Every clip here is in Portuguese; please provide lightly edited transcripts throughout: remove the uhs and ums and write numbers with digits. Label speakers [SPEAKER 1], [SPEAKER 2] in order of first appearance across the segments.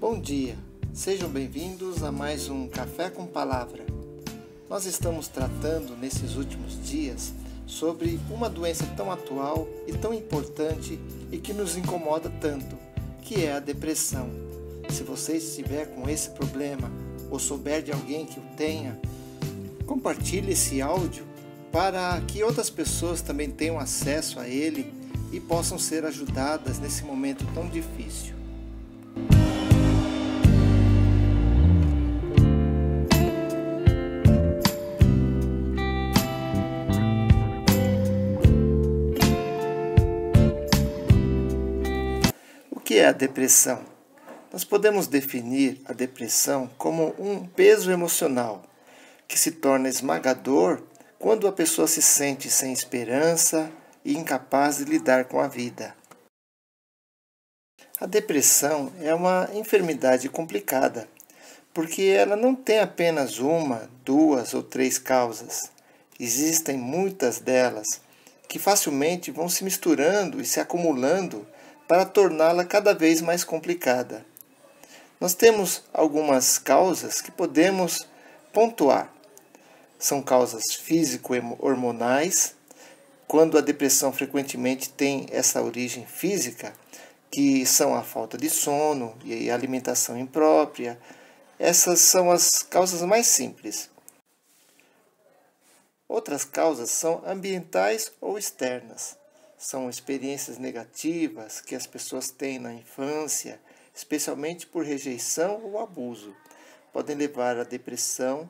[SPEAKER 1] Bom dia, sejam bem-vindos a mais um Café com Palavra. Nós estamos tratando nesses últimos dias sobre uma doença tão atual e tão importante e que nos incomoda tanto, que é a depressão. Se você estiver com esse problema ou souber de alguém que o tenha, compartilhe esse áudio para que outras pessoas também tenham acesso a ele e possam ser ajudadas nesse momento tão difícil. O que é a depressão? Nós podemos definir a depressão como um peso emocional que se torna esmagador quando a pessoa se sente sem esperança e incapaz de lidar com a vida. A depressão é uma enfermidade complicada, porque ela não tem apenas uma, duas ou três causas. Existem muitas delas que facilmente vão se misturando e se acumulando para torná-la cada vez mais complicada. Nós temos algumas causas que podemos pontuar. São causas físico-hormonais, quando a depressão frequentemente tem essa origem física, que são a falta de sono e a alimentação imprópria. Essas são as causas mais simples. Outras causas são ambientais ou externas. São experiências negativas que as pessoas têm na infância, especialmente por rejeição ou abuso. Podem levar à depressão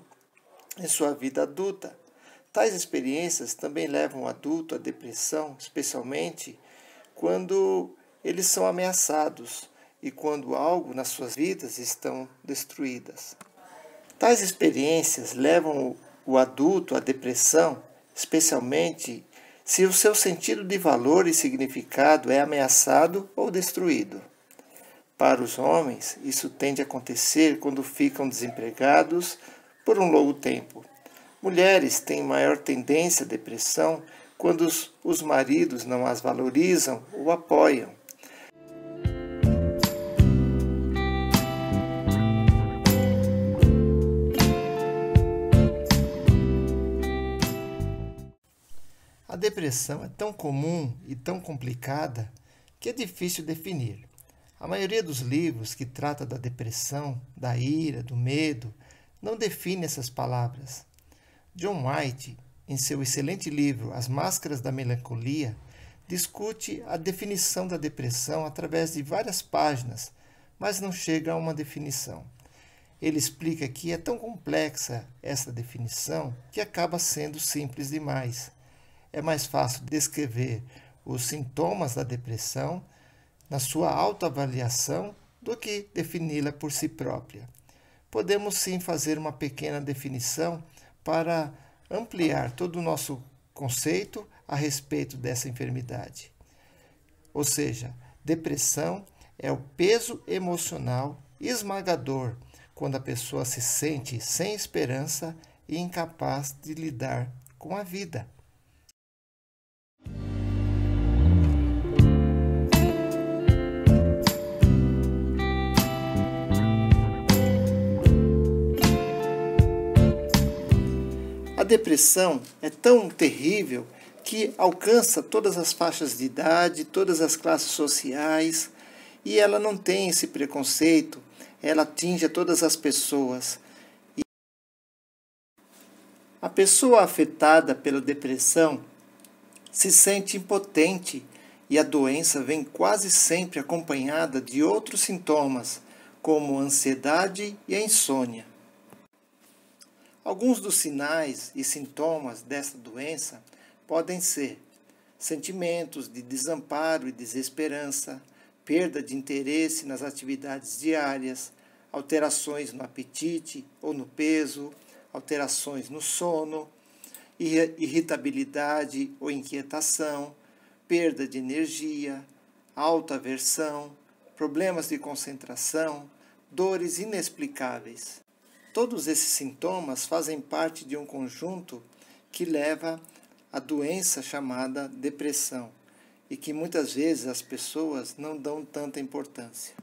[SPEAKER 1] em sua vida adulta. Tais experiências também levam o adulto à depressão, especialmente quando eles são ameaçados e quando algo nas suas vidas estão destruídas. Tais experiências levam o adulto à depressão, especialmente se o seu sentido de valor e significado é ameaçado ou destruído. Para os homens, isso tende a acontecer quando ficam desempregados por um longo tempo. Mulheres têm maior tendência à depressão quando os maridos não as valorizam ou apoiam. A depressão é tão comum e tão complicada que é difícil definir. A maioria dos livros que trata da depressão, da ira, do medo, não define essas palavras. John White, em seu excelente livro As Máscaras da Melancolia, discute a definição da depressão através de várias páginas, mas não chega a uma definição. Ele explica que é tão complexa essa definição que acaba sendo simples demais. É mais fácil descrever os sintomas da depressão na sua autoavaliação do que defini-la por si própria. Podemos sim fazer uma pequena definição para ampliar todo o nosso conceito a respeito dessa enfermidade. Ou seja, depressão é o peso emocional esmagador quando a pessoa se sente sem esperança e incapaz de lidar com a vida. A depressão é tão terrível que alcança todas as faixas de idade, todas as classes sociais, e ela não tem esse preconceito, ela atinge a todas as pessoas. A pessoa afetada pela depressão se sente impotente e a doença vem quase sempre acompanhada de outros sintomas, como a ansiedade e a insônia. Alguns dos sinais e sintomas dessa doença podem ser sentimentos de desamparo e desesperança, perda de interesse nas atividades diárias, alterações no apetite ou no peso, alterações no sono, irritabilidade ou inquietação, perda de energia, autoaversão, problemas de concentração, dores inexplicáveis. Todos esses sintomas fazem parte de um conjunto que leva à doença chamada depressão e que muitas vezes as pessoas não dão tanta importância.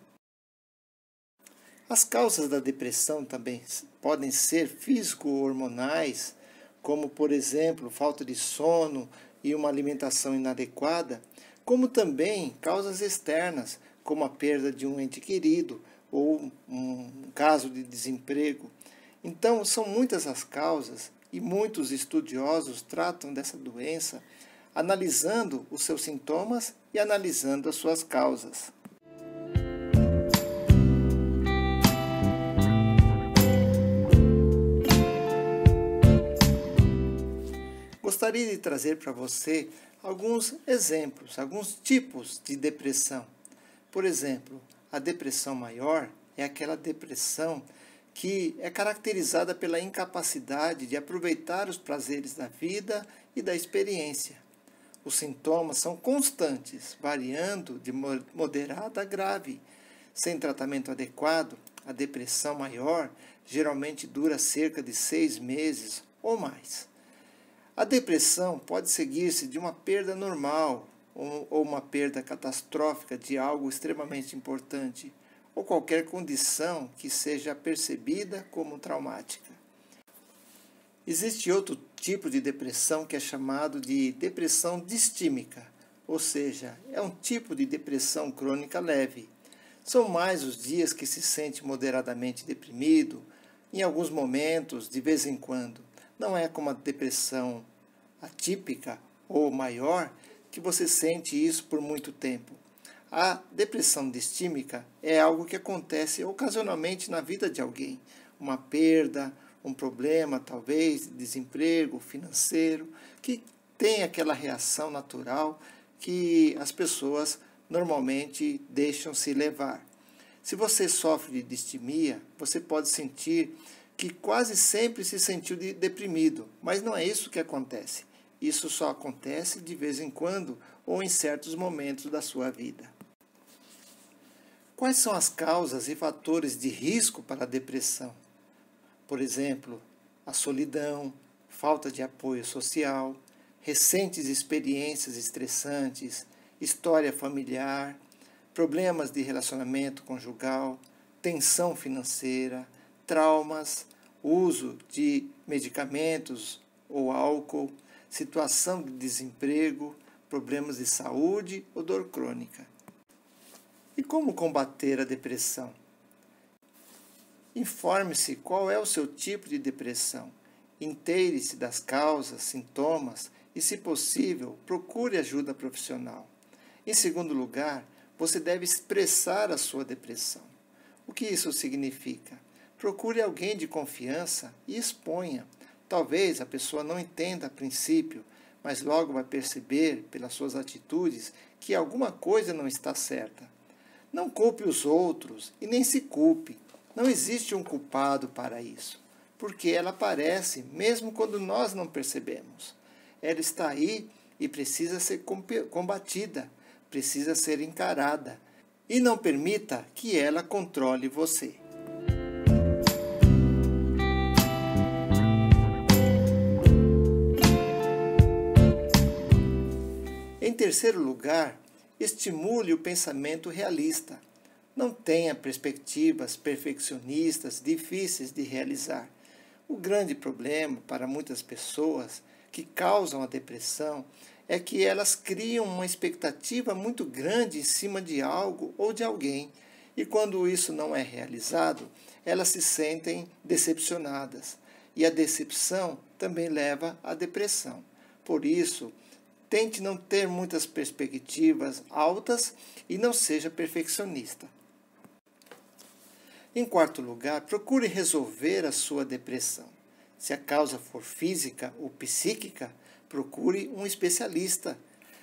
[SPEAKER 1] As causas da depressão também podem ser físico-hormonais, como, por exemplo, falta de sono e uma alimentação inadequada, como também causas externas, como a perda de um ente querido ou um caso de desemprego. Então, são muitas as causas e muitos estudiosos tratam dessa doença analisando os seus sintomas e analisando as suas causas. Gostaria de trazer para você alguns exemplos, alguns tipos de depressão. Por exemplo, a depressão maior é aquela depressão que é caracterizada pela incapacidade de aproveitar os prazeres da vida e da experiência. Os sintomas são constantes, variando de moderada a grave. Sem tratamento adequado, a depressão maior geralmente dura cerca de 6 meses ou mais. A depressão pode seguir-se de uma perda normal ou uma perda catastrófica de algo extremamente importante, ou qualquer condição que seja percebida como traumática. Existe outro tipo de depressão que é chamado de depressão distímica, ou seja, é um tipo de depressão crônica leve. São mais os dias que se sente moderadamente deprimido, em alguns momentos, de vez em quando. Não é como a depressão atípica ou maior que você sente isso por muito tempo. A depressão distímica é algo que acontece ocasionalmente na vida de alguém. Uma perda, um problema, talvez, de desemprego financeiro, que tem aquela reação natural que as pessoas normalmente deixam se levar. Se você sofre de distimia, você pode sentir que quase sempre se sentiu deprimido, mas não é isso que acontece. Isso só acontece de vez em quando ou em certos momentos da sua vida. Quais são as causas e fatores de risco para a depressão? Por exemplo, a solidão, falta de apoio social, recentes experiências estressantes, história familiar, problemas de relacionamento conjugal, tensão financeira, traumas, uso de medicamentos ou álcool, situação de desemprego, problemas de saúde ou dor crônica. E como combater a depressão? Informe-se qual é o seu tipo de depressão. Inteire-se das causas, sintomas e, se possível, procure ajuda profissional. Em segundo lugar, você deve expressar a sua depressão. O que isso significa? Procure alguém de confiança e exponha. Talvez a pessoa não entenda a princípio, mas logo vai perceber, pelas suas atitudes, que alguma coisa não está certa. Não culpe os outros e nem se culpe. Não existe um culpado para isso, porque ela aparece mesmo quando nós não percebemos. Ela está aí e precisa ser combatida, precisa ser encarada. E não permita que ela controle você. Em terceiro lugar, estimule o pensamento realista. Não tenha perspectivas perfeccionistas difíceis de realizar. O grande problema para muitas pessoas que causam a depressão é que elas criam uma expectativa muito grande em cima de algo ou de alguém, e quando isso não é realizado, elas se sentem decepcionadas. E a decepção também leva à depressão. Por isso, tente não ter muitas perspectivas altas e não seja perfeccionista. Em quarto lugar, procure resolver a sua depressão. Se a causa for física ou psíquica, procure um especialista.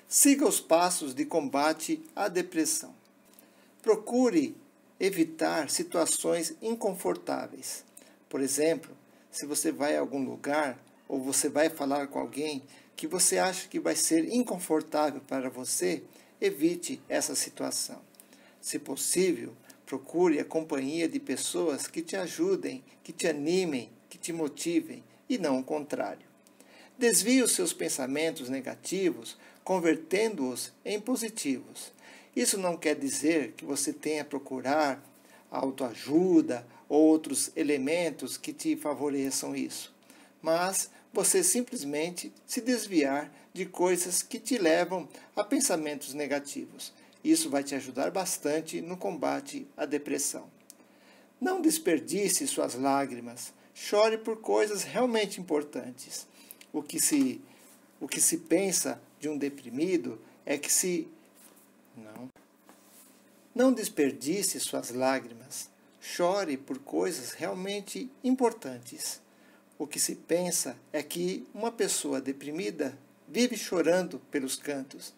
[SPEAKER 1] Siga os passos de combate à depressão. Procure evitar situações inconfortáveis. Por exemplo, se você vai a algum lugar ou você vai falar com alguém que você acha que vai ser inconfortável para você, evite essa situação. Se possível, procure a companhia de pessoas que te ajudem, que te animem, que te motivem, e não o contrário. Desvie os seus pensamentos negativos, convertendo-os em positivos. Isso não quer dizer que você tenha que procurar autoajuda ou outros elementos que te favoreçam isso, mas você simplesmente se desviar de coisas que te levam a pensamentos negativos. Isso vai te ajudar bastante no combate à depressão. Não desperdice suas lágrimas. Chore por coisas realmente importantes. O que se pensa de um deprimido é que se... Não desperdice suas lágrimas. Chore por coisas realmente importantes. O que se pensa é que uma pessoa deprimida vive chorando pelos cantos.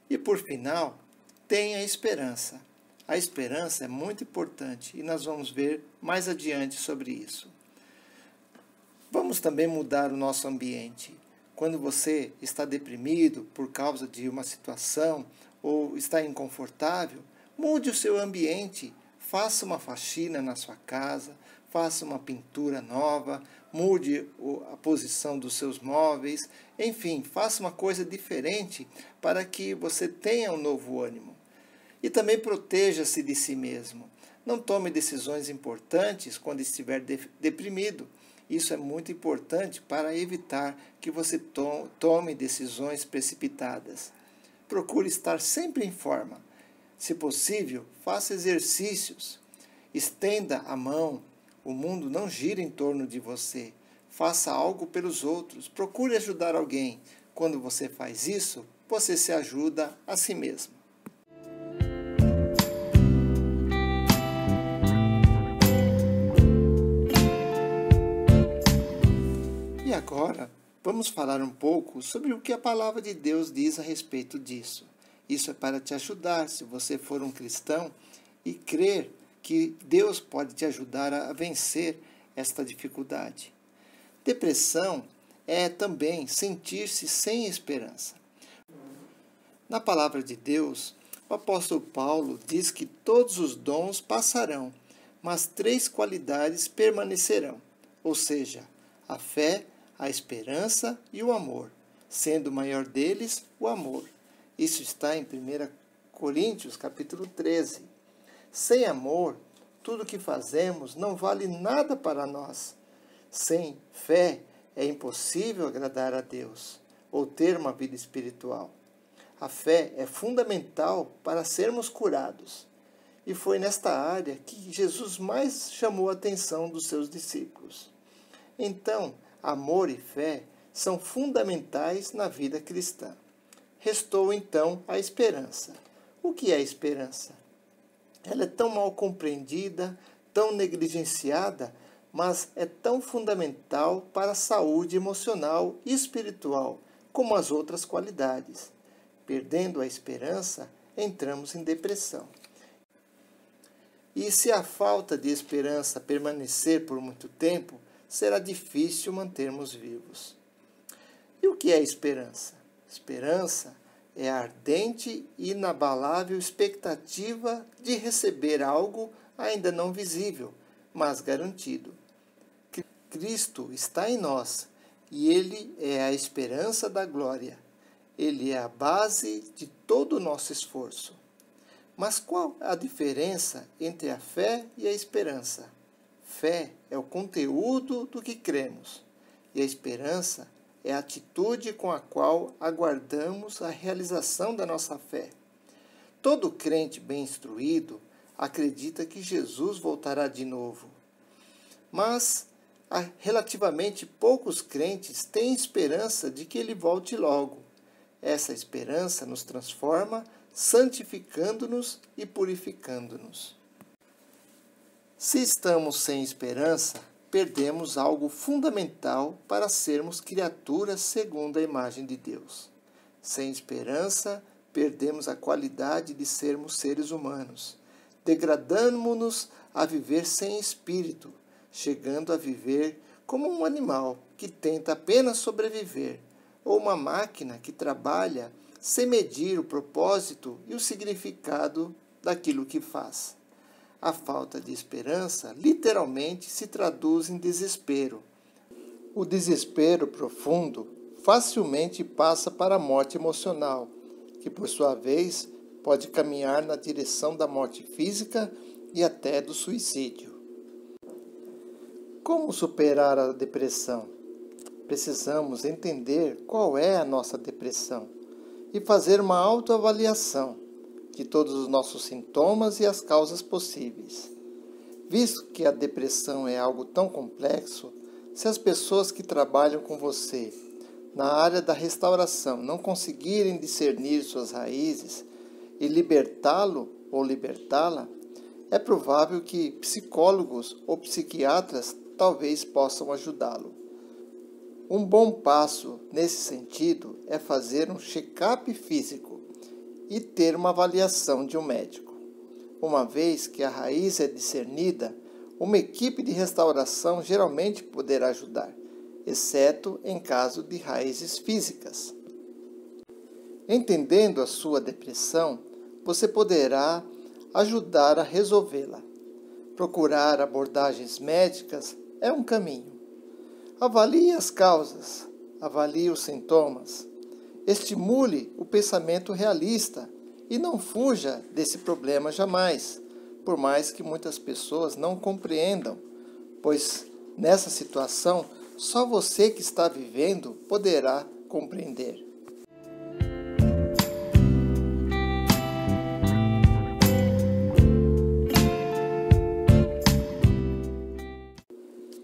[SPEAKER 1] E por final, tenha esperança. A esperança é muito importante e nós vamos ver mais adiante sobre isso. Vamos também mudar o nosso ambiente. Quando você está deprimido por causa de uma situação ou está inconfortável, mude o seu ambiente. Faça uma faxina na sua casa, faça uma pintura nova, mude a posição dos seus móveis, enfim, faça uma coisa diferente para que você tenha um novo ânimo. E também proteja-se de si mesmo. Não tome decisões importantes quando estiver deprimido. Isso é muito importante para evitar que você tome decisões precipitadas. Procure estar sempre em forma. Se possível, faça exercícios. Estenda a mão. O mundo não gira em torno de você. Faça algo pelos outros. Procure ajudar alguém. Quando você faz isso, você se ajuda a si mesmo. E agora, vamos falar um pouco sobre o que a palavra de Deus diz a respeito disso. Isso é para te ajudar, se você for um cristão, e crer que Deus pode te ajudar a vencer esta dificuldade. Depressão é também sentir-se sem esperança. Na palavra de Deus, o apóstolo Paulo diz que todos os dons passarão, mas 3 qualidades permanecerão, ou seja, a fé, a esperança e o amor, sendo o maior deles o amor. Isso está em 1 Coríntios, capítulo 13. Sem amor, tudo o que fazemos não vale nada para nós. Sem fé, é impossível agradar a Deus ou ter uma vida espiritual. A fé é fundamental para sermos curados. E foi nesta área que Jesus mais chamou a atenção dos seus discípulos. Então, amor e fé são fundamentais na vida cristã. Restou então a esperança. O que é a esperança? Ela é tão mal compreendida, tão negligenciada, mas é tão fundamental para a saúde emocional e espiritual, como as outras qualidades. Perdendo a esperança, entramos em depressão. E se a falta de esperança permanecer por muito tempo, será difícil mantermos vivos. E o que é esperança? Esperança é a ardente e inabalável expectativa de receber algo ainda não visível, mas garantido. Cristo está em nós e Ele é a esperança da glória. Ele é a base de todo o nosso esforço. Mas qual a diferença entre a fé e a esperança? Fé é o conteúdo do que cremos, e a esperança é a atitude com a qual aguardamos a realização da nossa fé. Todo crente bem instruído acredita que Jesus voltará de novo. Mas relativamente poucos crentes têm esperança de que ele volte logo. Essa esperança nos transforma, santificando-nos e purificando-nos. Se estamos sem esperança, perdemos algo fundamental para sermos criaturas segundo a imagem de Deus. Sem esperança, perdemos a qualidade de sermos seres humanos. Degradamos-nos a viver sem espírito, chegando a viver como um animal que tenta apenas sobreviver, ou uma máquina que trabalha sem medir o propósito e o significado daquilo que faz. A falta de esperança literalmente se traduz em desespero. O desespero profundo facilmente passa para a morte emocional, que por sua vez pode caminhar na direção da morte física e até do suicídio. Como superar a depressão? Precisamos entender qual é a nossa depressão e fazer uma autoavaliação de todos os nossos sintomas e as causas possíveis. Visto que a depressão é algo tão complexo, se as pessoas que trabalham com você na área da restauração não conseguirem discernir suas raízes e libertá-lo ou libertá-la, é provável que psicólogos ou psiquiatras talvez possam ajudá-lo. Um bom passo nesse sentido é fazer um check-up físico e ter uma avaliação de um médico. Uma vez que a raiz é discernida, uma equipe de restauração geralmente poderá ajudar, exceto em caso de raízes físicas. Entendendo a sua depressão, você poderá ajudar a resolvê-la. Procurar abordagens médicas é um caminho. Avalie as causas, avalie os sintomas, estimule o pensamento realista e não fuja desse problema jamais, por mais que muitas pessoas não compreendam, pois nessa situação só você que está vivendo poderá compreender.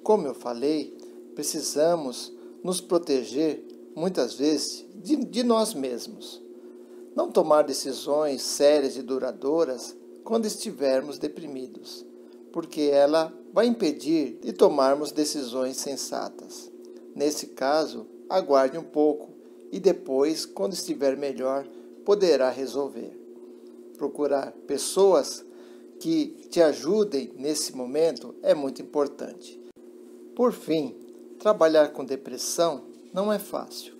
[SPEAKER 1] Como eu falei, precisamos nos proteger, muitas vezes, de nós mesmos. Não tomar decisões sérias e duradouras quando estivermos deprimidos, porque ela vai impedir de tomarmos decisões sensatas. Nesse caso, aguarde um pouco e depois, quando estiver melhor, poderá resolver. Procurar pessoas que te ajudem nesse momento é muito importante. Por fim, trabalhar com depressão não é fácil.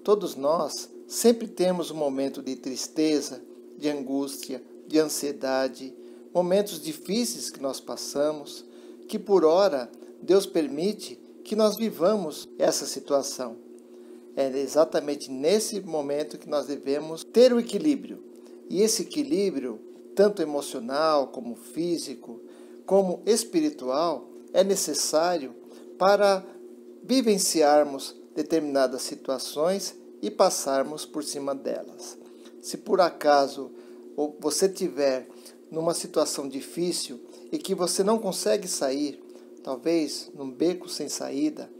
[SPEAKER 1] Todos nós sempre temos um momento de tristeza, de angústia, de ansiedade, momentos difíceis que nós passamos, que por ora Deus permite que nós vivamos essa situação. É exatamente nesse momento que nós devemos ter o equilíbrio. E esse equilíbrio, tanto emocional como físico, como espiritual, é necessário para vivenciarmos determinadas situações e passarmos por cima delas. Se por acaso você estiver numa situação difícil e que você não consegue sair, talvez num beco sem saída,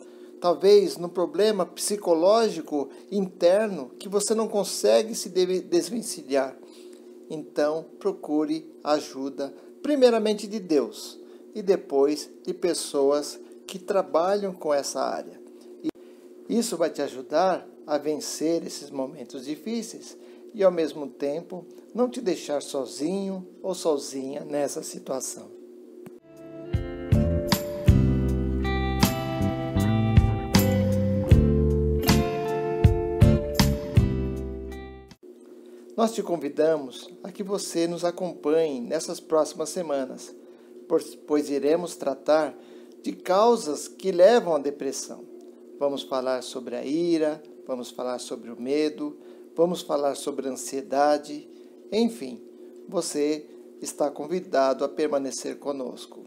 [SPEAKER 1] talvez num problema psicológico interno que você não consegue se desvencilhar, então procure ajuda, primeiramente de Deus e depois de pessoas que trabalham com essa área. Isso vai te ajudar a vencer esses momentos difíceis e, ao mesmo tempo, não te deixar sozinho ou sozinha nessa situação. Nós te convidamos a que você nos acompanhe nessas próximas semanas, pois iremos tratar de causas que levam à depressão. Vamos falar sobre a ira, vamos falar sobre o medo, vamos falar sobre a ansiedade, enfim, você está convidado a permanecer conosco.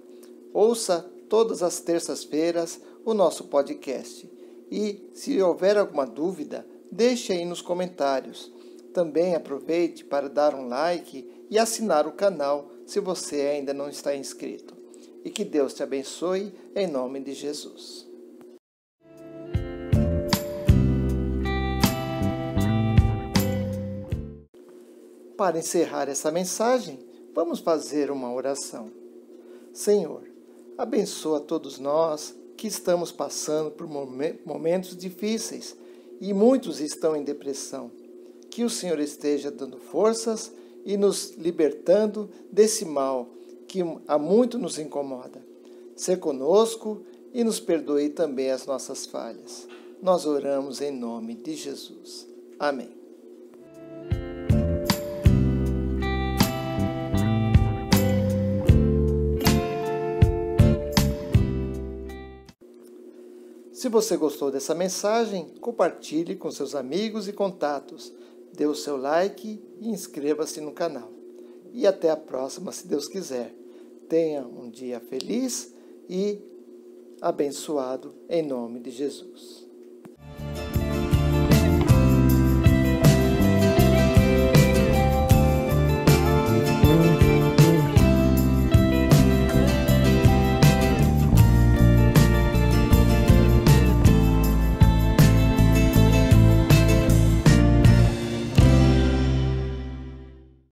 [SPEAKER 1] Ouça todas as terças-feiras o nosso podcast e, se houver alguma dúvida, deixe aí nos comentários. Também aproveite para dar um like e assinar o canal se você ainda não está inscrito. E que Deus te abençoe em nome de Jesus. Para encerrar essa mensagem, vamos fazer uma oração. Senhor, abençoa todos nós que estamos passando por momentos difíceis e muitos estão em depressão. Que o Senhor esteja dando forças e nos libertando desse mal que há muito nos incomoda. Sê conosco e nos perdoe também as nossas falhas. Nós oramos em nome de Jesus. Amém. Se você gostou dessa mensagem, compartilhe com seus amigos e contatos. dê o seu like e inscreva-se no canal. E até a próxima, se Deus quiser. Tenha um dia feliz e abençoado em nome de Jesus.